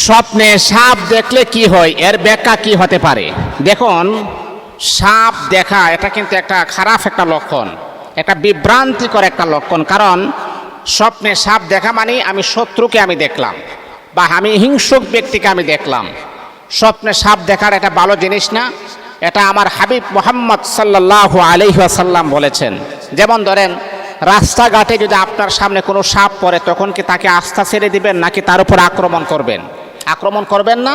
স্বপ্নে সাপ দেখলে কি হয়, এর ব্যাখ্যা কি হতে পারে? দেখুন, সাপ দেখা এটা কিন্তু একটা খারাপ একটা লক্ষণ, একটা বিভ্রান্তিকর একটা লক্ষণ। কারণ স্বপ্নে সাপ দেখা মানে আমি শত্রুকে আমি দেখলাম বা আমি হিংসুক ব্যক্তিকে আমি দেখলাম। স্বপ্নে সাপ দেখার এটা ভালো জিনিস না। এটা আমার হাবিব মুহাম্মদ সাল্লাল্লাহু আলাইহি ওয়াসাল্লাম বলেছেন। যেমন ধরেন, রাস্তাঘাটে যদি আপনার সামনে কোনো সাপ পড়ে, তখন কি তাকে আস্থা ছেড়ে দিবেন নাকি তার উপর আক্রমণ করবেন? আক্রমণ করবেন না।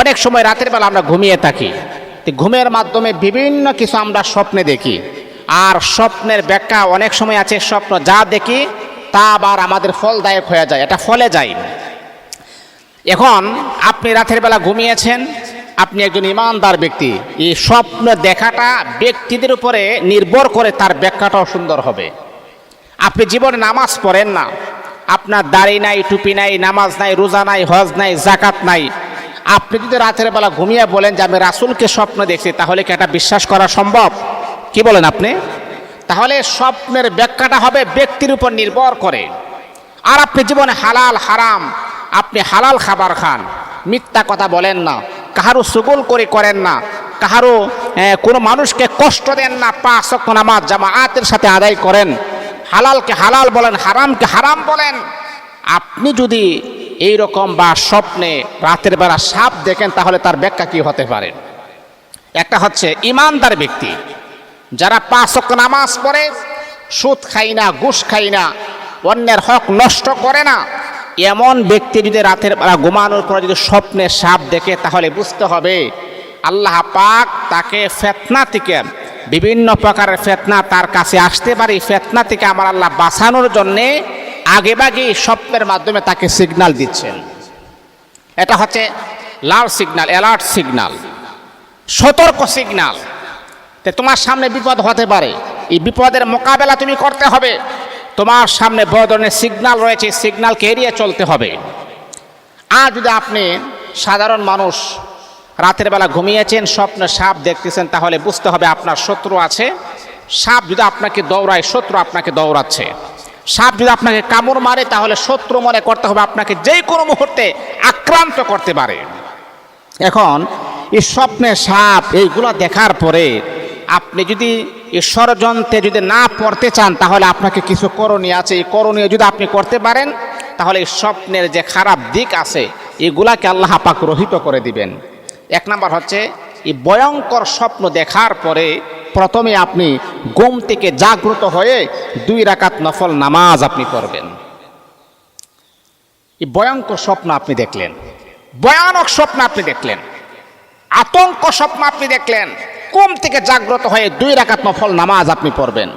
অনেক সময় রাতের বেলা আমরা ঘুমিয়ে থাকি, ঘুমের মাধ্যমে বিভিন্ন কিছু আমরা স্বপ্নে দেখি। আর স্বপ্নের ব্যাখ্যা অনেক সময় আছে, স্বপ্ন যা দেখি তা আবার আমাদের ফলদায়ক হয়ে যায়, এটা ফলে যায়। এখন আপনি রাতের বেলা ঘুমিয়েছেন, আপনি একজন ইমানদার ব্যক্তি, এই স্বপ্ন দেখাটা ব্যক্তিদের উপরে নির্ভর করে তার ব্যাখ্যাটাও সুন্দর হবে। আপনি জীবনে নামাজ পড়েন না, আপনার দাড়ি নাই, টুপি নাই, নামাজ নাই, রোজা নাই, হজ নাই, জাকাত নাই, আপনি যদি রাতের বেলা ঘুমিয়ে বলেন যে আমি রাসূলকে স্বপ্ন দেখছি, তাহলে কি এটা বিশ্বাস করা সম্ভব? কি বলেন আপনি? তাহলে স্বপ্নের ব্যাখ্যাটা হবে ব্যক্তির উপর নির্ভর করে। আর আপনি জীবনে হালাল হারাম, আপনি হালাল খাবার খান, মিথ্যা কথা বলেন না, কাহারও সুগুল করে করেন না, কাহারও কোনো মানুষকে কষ্ট দেন না, 5 ওয়াক্ত নামাজ জামাআতের সাথে আদায় করেন, হালালকে হালাল বলেন, হারামকে হারাম বলেন। আপনি যদি এই রকম বা স্বপ্নে রাতের বেলা সাপ দেখেন, তাহলে তার ব্যাখ্যা কি হতে পারে? একটা হচ্ছে ইমানদার ব্যক্তি, যারা 5 ওয়াক্ত নামাজ পড়ে, সুদ খাই না, ঘুষ খাই না, অন্যের হক নষ্ট করে না, এমন ব্যক্তি যদি রাতের বেলা ঘুমানোর পরে যদি স্বপ্নে সাপ দেখে, তাহলে বুঝতে হবে আল্লাহ পাক তাকে ফিতনা থেকে, বিভিন্ন প্রকারের ফিতনা তার কাছে আসতে পারে, ফিতনা থেকে আমার আল্লাহ বাঁচানোর জন্যে আগেভাগে স্বপ্নের মাধ্যমে তাকে সিগন্যাল দিচ্ছেন। এটা হচ্ছে লাল সিগন্যাল, অ্যালার্ট সিগন্যাল, সতর্ক সিগন্যাল। তোমার সামনে বিপদ হতে পারে, এই বিপদের মোকাবেলা তুমি করতে হবে। তোমার সামনে বড় ধরনের সিগন্যাল রয়েছে, সিগন্যালকে এড়িয়ে চলতে হবে। আর যদি আপনি সাধারণ মানুষ রাতের বেলা ঘুমিয়েছেন, স্বপ্নে সাপ দেখতেছেন, তাহলে বুঝতে হবে আপনার শত্রু আছে। সাপ যদি আপনাকে দৌড়ায়, শত্রু আপনাকে দৌড়াচ্ছে। সাপ যদি আপনাকে কামড় মারে, তাহলে শত্রু মনে করতে হবে আপনাকে যে কোনো মুহূর্তে আক্রান্ত করতে পারে। এখন এই স্বপ্নে সাপ এইগুলো দেখার পরে আপনি যদি এই ষড়যন্ত্রে যদি না পড়তে চান, তাহলে আপনাকে কিছু করণীয় আছে। এই করণীয় যদি আপনি করতে পারেন, তাহলে এই স্বপ্নের যে খারাপ দিক আছে এগুলাকে আল্লাহ পাক রহিত করে দিবেন। 1 নাম্বার হচ্ছে, এই ভয়ঙ্কর স্বপ্ন দেখার পরে প্রথমে আপনি ঘুম থেকে জাগ্রত হয়ে 2 রাকাত নফল নামাজ আপনি পড়বেন। এই ভয়ঙ্কর স্বপ্ন আপনি দেখলেন, ভয়ানক স্বপ্ন আপনি দেখলেন, আতঙ্ক স্বপ্ন আপনি দেখলেন, ঘুম থেকে জাগ্রত হয়ে 2 রাকাত নফল নামাজ আপনি পড়বেন।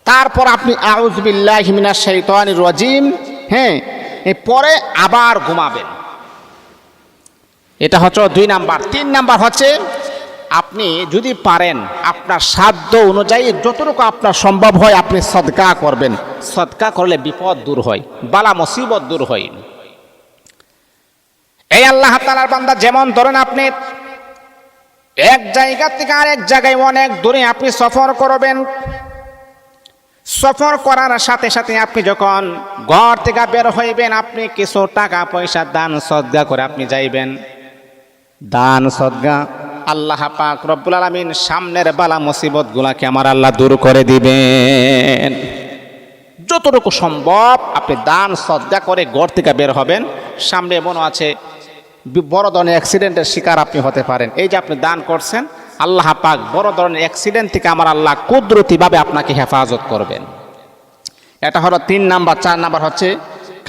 তারপর আপনি আউযু বিল্লাহি মিনাশ শাইতানির রাজিম, পরে আবার ঘুমাবেন। এটা হচ্ছে 2 নাম্বার। 3 নাম্বার হচ্ছে, আপনি যদি পারেন আপনার সাধ্য অনুযায়ী যতটুকু আপনার সম্ভব হয় আপনি সদকা করবেন। সদকা করলে বিপদ দূর হয়, বালা মুসিবত দূর হয়। এই আল্লাহ তাআলার বান্দা, যেমন ধরেন আপনি এক জায়গা থেকে আরেক জায়গায় অনেক দূরে আপনি সফর করবেন। সফর করার সাথে সাথে আপনি যখন ঘর থেকে বের হইবেন, আপনি কিছু টাকা পয়সা দান সদকা করে আপনি যাইবেন। দান সদকা আল্লাহ পাক রব্বুল আলামিন সামনের বালা মুসিবত গুলাকে আমার আল্লাহ দূর করে দিবেন। যতটুকু সম্ভব আপনি দান সদকা করে ঘর থেকে বের হবেন। সামনে এমন আছে বড় ধরনের অ্যাক্সিডেন্টের শিকার আপনি হতে পারেন, এই যে আপনি দান করছেন, আল্লাহ পাক বড় ধরনের অ্যাক্সিডেন্ট থেকে আমার আল্লাহ কুদরতিভাবে আপনাকে হেফাজত করবেন। এটা হলো 3 নাম্বার। 4 নাম্বার হচ্ছে,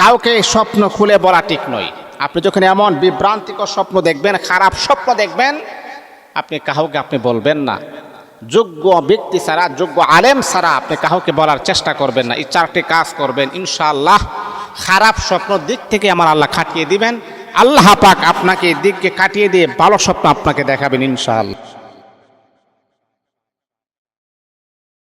কাউকে স্বপ্ন খুলে বলা ঠিক নয়। আপনি যখন এমন বিভ্রান্তিকর স্বপ্ন দেখবেন, খারাপ স্বপ্ন দেখবেন, আপনি কাউকে আপনি বলবেন না। যোগ্য ব্যক্তি ছাড়া, যোগ্য আলেম ছাড়া আপনি কাউকে বলার চেষ্টা করবেন না। এই 4টি কাজ করবেন, ইনশাআল্লাহ খারাপ স্বপ্ন দিক থেকে আমার আল্লাহ কাটিয়ে দিবেন। আল্লাহ পাক আপনাকে দিককে কাটিয়ে দিয়ে ভালো স্বপ্ন আপনাকে দেখাবেন ইনশাআল্লাহ।